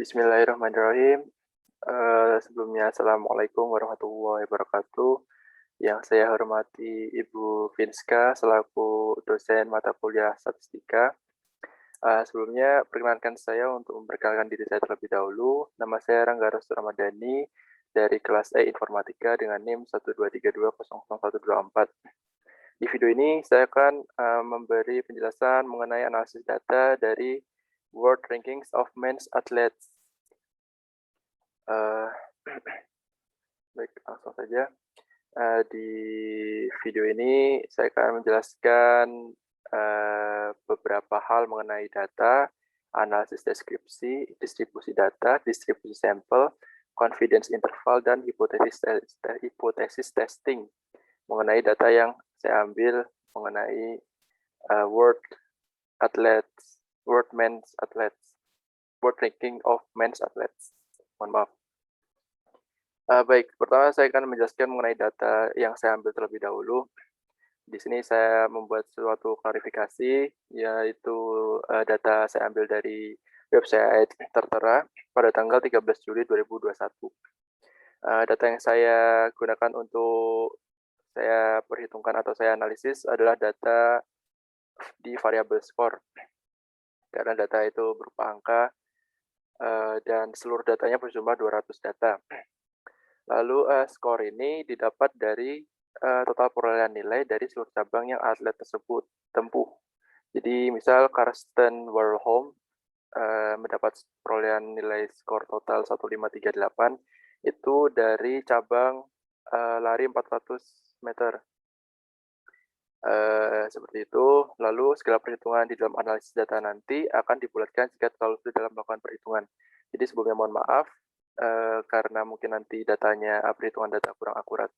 Bismillahirrahmanirrahim. Sebelumnya Assalamualaikum warahmatullahi wabarakatuh. Yang saya hormati Ibu Vinska selaku dosen mata kuliah statistika. Sebelumnya perkenalkan saya untuk memperkenalkan diri saya terlebih dahulu. Nama saya Rangga Rostu Ramadhani dari kelas E Informatika dengan NIM 123200124. Di video ini saya akan memberi penjelasan mengenai analisis data dari World Rankings of Men's Athletes. Baik, langsung saja. Di video ini saya akan menjelaskan beberapa hal mengenai data, analisis deskripsi, distribusi data, distribusi sampel, confidence interval, dan hipotesis testing mengenai data yang saya ambil mengenai World Ranking of Men's Athletes. Mohon maaf. Baik, pertama saya akan menjelaskan mengenai data yang saya ambil terlebih dahulu. Di sini saya membuat suatu klarifikasi, yaitu data saya ambil dari website tertera pada tanggal 13 Juli 2021. Data yang saya gunakan untuk saya perhitungkan atau saya analisis adalah data di variabel skor. Karena data itu berupa angka dan seluruh datanya berjumlah 200 data. Lalu skor ini didapat dari total perolehan nilai dari seluruh cabang yang atlet tersebut tempuh. Jadi misal Karsten Warholm mendapat perolehan nilai skor total 1538 itu dari cabang lari 400 meter. Seperti itu. Lalu segala perhitungan di dalam analisis data nanti akan dibulatkan jika terlalu sulit dalam melakukan perhitungan. Jadi sebelumnya mohon maaf karena mungkin nanti perhitungan data kurang akurat.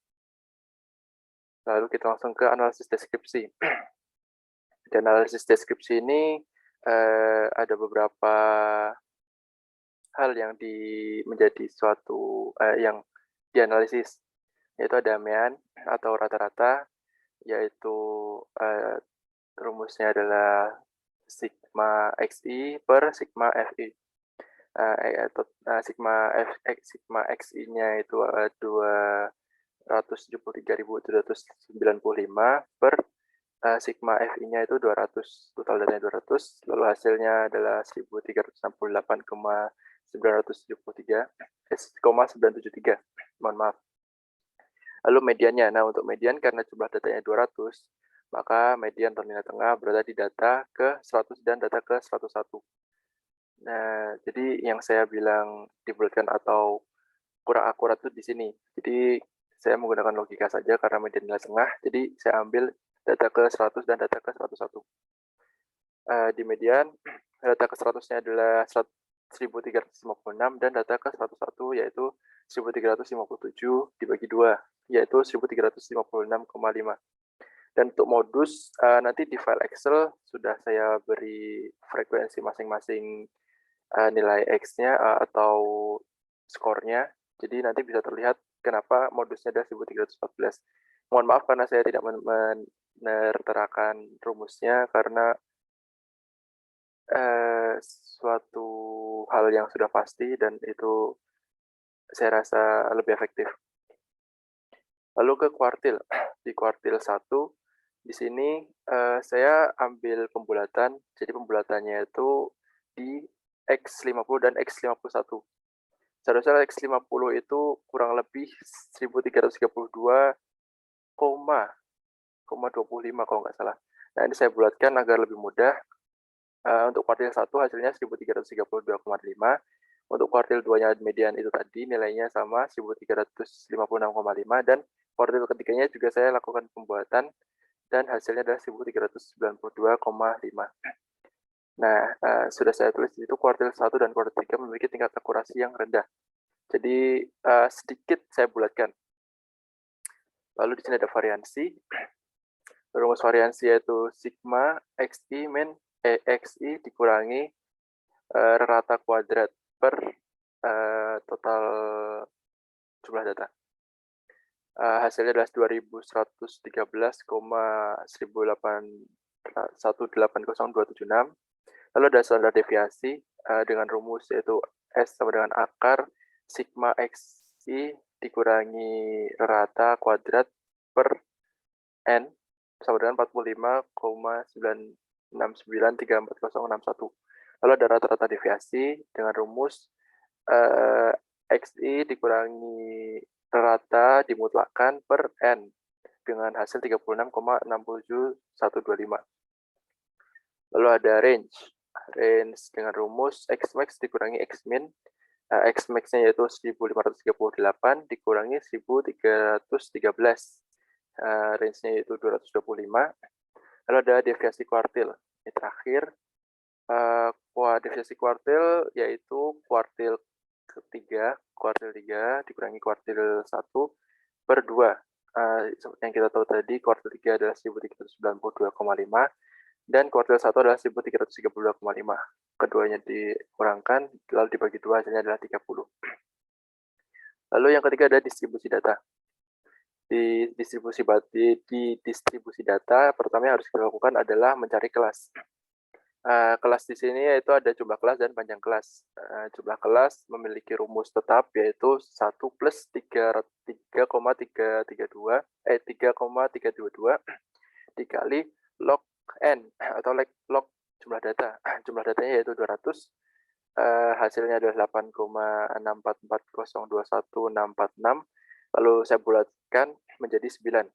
Lalu kita langsung ke analisis deskripsi. Di analisis deskripsi ini ada beberapa hal yang menjadi suatu yang dianalisis, yaitu ada mean atau rata-rata, yaitu rumusnya adalah sigma xi per sigma fi. Sigma xi-nya itu 273.795 per sigma fi-nya itu 200, total datanya 200, lalu hasilnya adalah 1368,973, mohon maaf. Lalu mediannya, nah untuk median karena jumlah datanya 200, maka median atau nilai tengah berada di data ke 100 dan data ke 101. Nah, jadi yang saya bilang dibulatkan atau kurang akurat itu di sini. Jadi saya menggunakan logika saja karena median nilai tengah, jadi saya ambil data ke 100 dan data ke 101. Di median, data ke 100-nya adalah 1356 dan data ke 101 yaitu 1357 dibagi 2, yaitu 1356,5. Dan untuk modus, nanti di file Excel sudah saya beri frekuensi masing-masing nilai X-nya atau skornya. Jadi nanti bisa terlihat kenapa modusnya adalah 1314. Mohon maaf karena saya tidak menerterakan rumusnya karena suatu hal yang sudah pasti dan itu saya rasa lebih efektif. Lalu ke kuartil. Di kuartil 1, di sini saya ambil pembulatan, jadi pembulatannya itu di X50 dan X51. Seharusnya X50 itu kurang lebih 1332,25 kalau nggak salah. Nah, ini saya bulatkan agar lebih mudah. Untuk kuartil 1 hasilnya 1332,5. Untuk kuartil 2-nya median itu tadi nilainya sama 1356,5 dan kuartil ketiganya juga saya lakukan pembuatan dan hasilnya adalah 1392,5. Nah, sudah saya tulis di situ kuartil 1 dan kuartil 3 memiliki tingkat akurasi yang rendah. Jadi sedikit saya bulatkan. Lalu di sini ada variansi. Rumus variansi yaitu sigma xi min xi dikurangi rata kuadrat per total jumlah data. Hasilnya adalah 2113,180,276. Lalu ada standar deviasi dengan rumus yaitu S sama dengan akar sigma XI dikurangi rata kuadrat per N sama dengan 45,96934,061. Lalu ada rata-rata deviasi dengan rumus XI dikurangi rata dimutlakkan per N dengan hasil 36,67125. Lalu ada range dengan rumus Xmax dikurangi Xmin. Xmax-nya yaitu 1538 dikurangi 1313. Range-nya yaitu 225. Lalu ada deviasi kuartil. Ini terakhir. Deviasi kuartil yaitu kuartil 3 dikurangi kuartil 1 per 2. Yang kita tahu tadi, kuartil 3 adalah 1392,5 dan kuartil 1 adalah 1332,5. Keduanya dikurangkan, lalu dibagi 2, hasilnya adalah 30. Lalu yang ketiga ada distribusi data. Di distribusi data, pertama yang harus dilakukan adalah mencari kelas. Kelas di sini yaitu ada jumlah kelas dan panjang kelas. Jumlah kelas memiliki rumus tetap yaitu 1 plus 3,322 dikali log n atau log jumlah data. Jumlah datanya yaitu 200. Hasilnya adalah 8,644,021,646. Lalu saya bulatkan menjadi 9.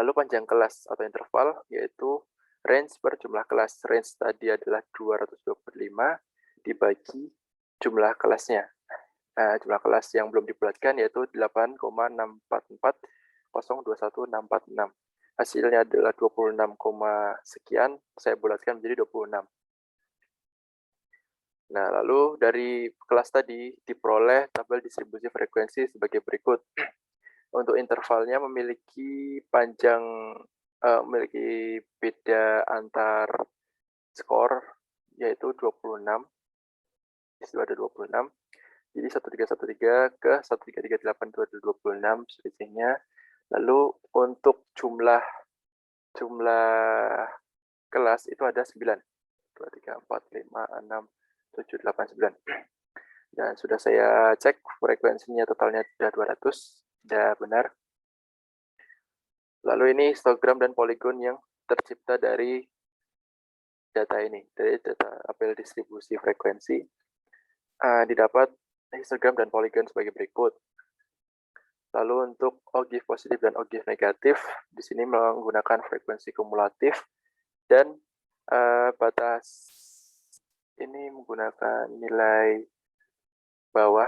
Lalu panjang kelas atau interval yaitu range per jumlah kelas. Range tadi adalah 225 dibagi jumlah kelasnya. Jumlah kelas yang belum dibulatkan yaitu 8,644,021,646. Hasilnya adalah 26, sekian, saya bulatkan menjadi 26. Nah, lalu dari kelas tadi diperoleh tabel distribusi frekuensi sebagai berikut. Untuk intervalnya memiliki memiliki beda antar skor yaitu 26. Di situ ada 26. Jadi 1313 ke 1338 itu ada 26 selisihnya. Lalu untuk jumlah kelas itu ada 9. 2, 3, 4, 5, 6, 7, 8, 9. Dan sudah saya cek frekuensinya totalnya sudah 200. Sudah benar. Lalu ini histogram dan poligon yang tercipta dari data ini, dari data tabel distribusi frekuensi. Didapat histogram dan poligon sebagai berikut. Lalu untuk ogive positif dan ogive negatif, di sini menggunakan frekuensi kumulatif dan batas ini menggunakan nilai bawah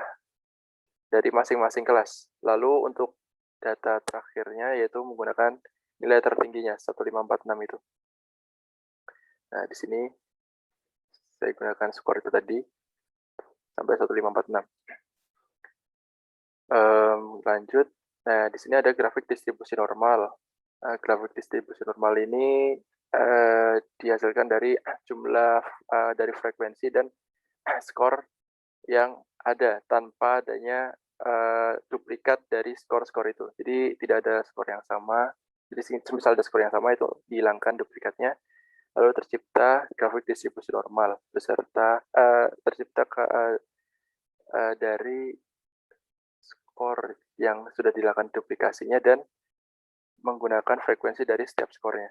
dari masing-masing kelas. Lalu untuk data terakhirnya yaitu menggunakan nilai tertingginya 1546 itu. Nah, di sini saya gunakan skor itu tadi sampai 1546. Lanjut. Nah, di sini ada grafik distribusi normal. Grafik distribusi normal ini dihasilkan dari jumlah dari frekuensi dan skor yang ada tanpa adanya duplikat dari skor-skor itu. Jadi tidak ada skor yang sama. Jadi misal ada skor yang sama itu dihilangkan duplikatnya. Lalu tercipta grafik distribusi normal beserta tercipta dari skor yang sudah dilakukan duplikasinya dan menggunakan frekuensi dari setiap skornya.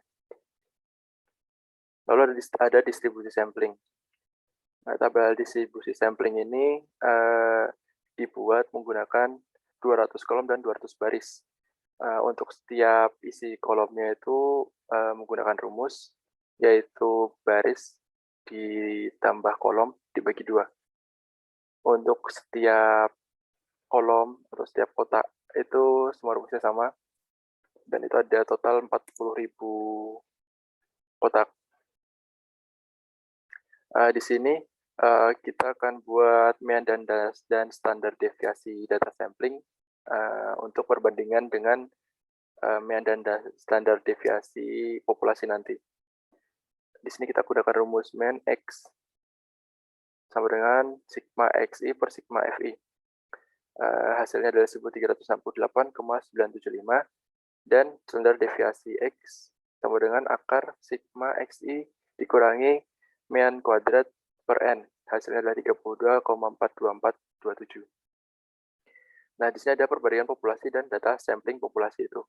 Lalu ada distribusi sampling. Nah, tabel distribusi sampling ini dibuat menggunakan 200 kolom dan 200 baris. Untuk setiap isi kolomnya itu menggunakan rumus, yaitu baris ditambah kolom dibagi 2. Untuk setiap kolom atau setiap kotak itu semua rumusnya sama, dan itu ada total 40.000 kotak. Di sini kita akan buat mean dan standar deviasi data sampling untuk perbandingan dengan mean dan standar deviasi populasi nanti. Di sini kita gunakan rumus mean X sama dengan sigma XI per sigma FI. Hasilnya adalah 1368,975 dan standar deviasi X sama dengan akar sigma XI dikurangi mean kuadrat per N. hasilnya adalah 32,42427. Nah, di sini ada perbandingan populasi dan data sampling populasi itu.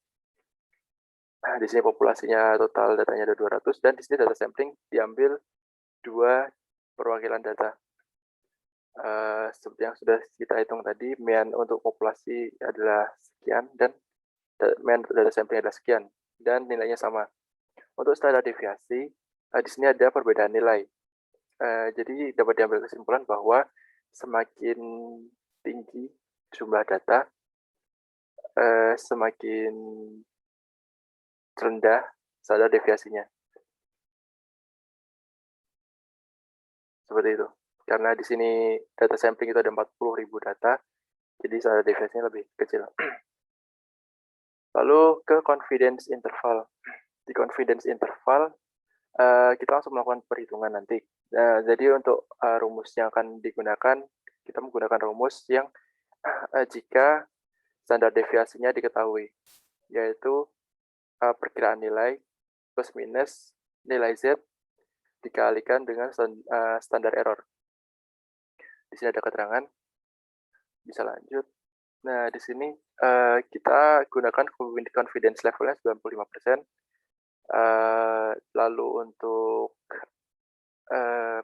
Nah, di sini populasinya total datanya ada 200 dan di sini data sampling diambil 2 perwakilan data. Seperti yang sudah kita hitung tadi, mean untuk populasi adalah sekian dan mean untuk data sampling adalah sekian dan nilainya sama. Untuk standar deviasi, di sini ada perbedaan nilai. Jadi dapat diambil kesimpulan bahwa semakin tinggi jumlah data, semakin rendah standar deviasinya. Seperti itu. Karena di sini data sampling itu ada 40.000 data, jadi standar deviasinya lebih kecil. Lalu ke confidence interval. Di confidence interval, kita langsung melakukan perhitungan nanti. Jadi untuk rumus yang akan digunakan, kita menggunakan rumus yang jika standar deviasinya diketahui, yaitu perkiraan nilai plus minus nilai Z dikalikan dengan standar error. Di sini ada keterangan, bisa lanjut. Nah, di sini kita gunakan confidence levelnya 95%. Lalu untuk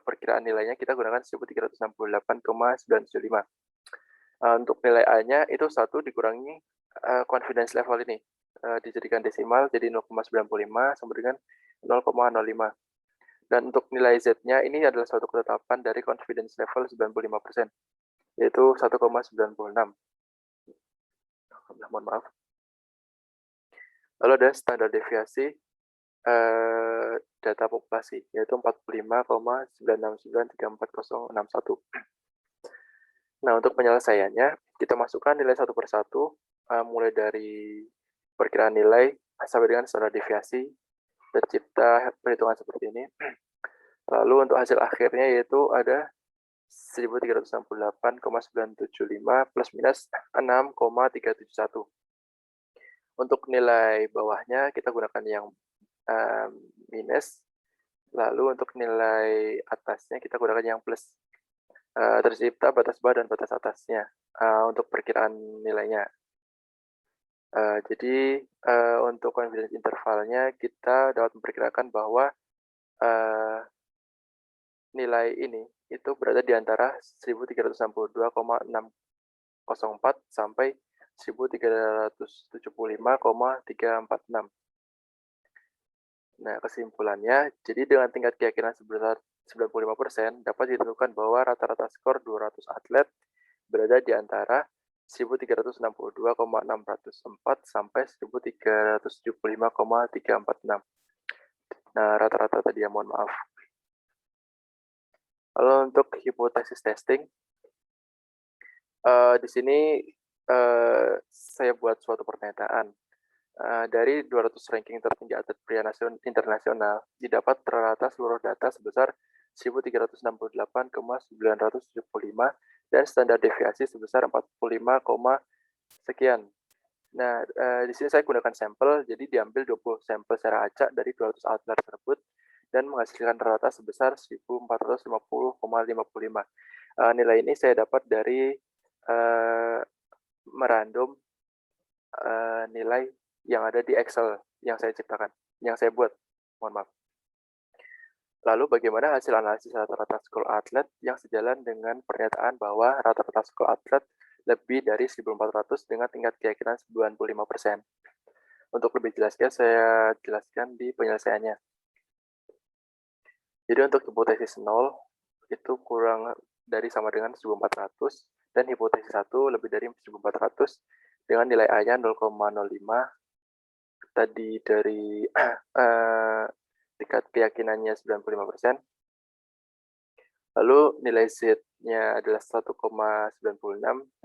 perkiraan nilainya kita gunakan 1368,975. Untuk nilai A-nya itu 1 dikurangi confidence level ini. Dijadikan desimal jadi 0,95 sama dengan 0,05. Dan untuk nilai Z-nya ini adalah suatu ketetapan dari confidence level 95%, yaitu 1,96. Mohon maaf. Lalu ada standar deviasi data populasi, yaitu 45,96934,061. Nah, untuk penyelesaiannya, kita masukkan nilai satu persatu, mulai dari perkiraan nilai sampai dengan standar deviasi, tercipta perhitungan seperti ini. Lalu untuk hasil akhirnya yaitu ada 1368,975 plus minus 6,371. Untuk nilai bawahnya kita gunakan yang minus, lalu untuk nilai atasnya kita gunakan yang plus. Tercipta batas bawah dan batas atasnya untuk perkiraan nilainya. Jadi untuk confidence intervalnya kita dapat memperkirakan bahwa nilai ini itu berada di antara 1362,604 sampai 1375,346. Nah, kesimpulannya, jadi dengan tingkat keyakinan sebesar 95% dapat ditentukan bahwa rata-rata skor 200 atlet berada di antara 1362,604 sampai 1375,346. Nah, rata-rata tadi ya, mohon maaf. Lalu untuk hipotesis testing, di sini saya buat suatu pernyataan. Dari 200 ranking tertinggi atlet pria internasional, didapat rata seluruh data sebesar 1368,975 dan standar deviasi sebesar 45, sekian. Nah, di sini saya gunakan sampel, jadi diambil 20 sampel secara acak dari 200 atlet tersebut dan menghasilkan rata sebesar 1450,55. Nilai ini saya dapat dari merandom nilai yang ada di Excel yang saya ciptakan, yang saya buat. Mohon maaf. Lalu bagaimana hasil analisis rata-rata skor atlet yang sejalan dengan pernyataan bahwa rata-rata skor atlet lebih dari 1.400 dengan tingkat keyakinan 95%. Untuk lebih jelasnya, saya jelaskan di penyelesaiannya. Jadi untuk hipotesis 0 itu kurang dari sama dengan 1.400 dan hipotesis 1 lebih dari 1.400 dengan nilai A-nya 0,05. Tadi dari tingkat keyakinannya 95%. Lalu nilai Z-nya adalah 1,96,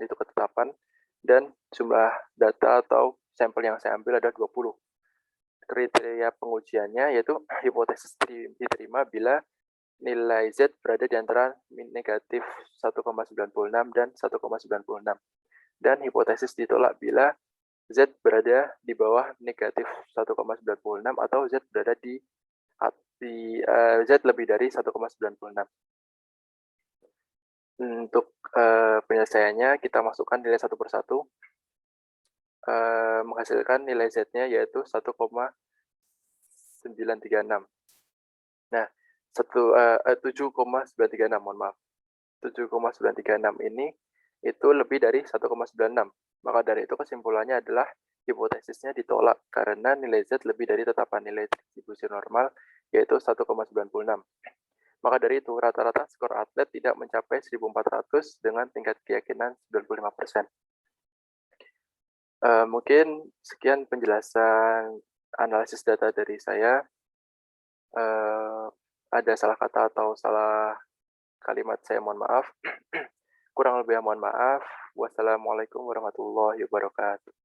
itu ketetapan, dan jumlah data atau sampel yang saya ambil ada 20. Kriteria pengujiannya yaitu hipotesis diterima bila nilai Z berada di antara negatif 1,96 dan 1,96. Dan hipotesis ditolak bila Z berada di bawah negatif 1,96 atau Z berada di Z lebih dari 1,96. Untuk, penyelesaiannya kita masukkan nilai satu per satu, menghasilkan nilai Z-nya yaitu 1,936. Nah, 7,936, mohon maaf. 7,936 ini itu lebih dari 1,96. Maka dari itu kesimpulannya adalah hipotesisnya ditolak karena nilai Z lebih dari tetapan nilai distribusi normal yaitu 1,96. Maka dari itu rata-rata skor atlet tidak mencapai 1.400 dengan tingkat keyakinan 95%. Mungkin sekian penjelasan analisis data dari saya. Ada salah kata atau salah kalimat saya mohon maaf. Kurang lebihnya mohon maaf. Wassalamualaikum warahmatullahi wabarakatuh.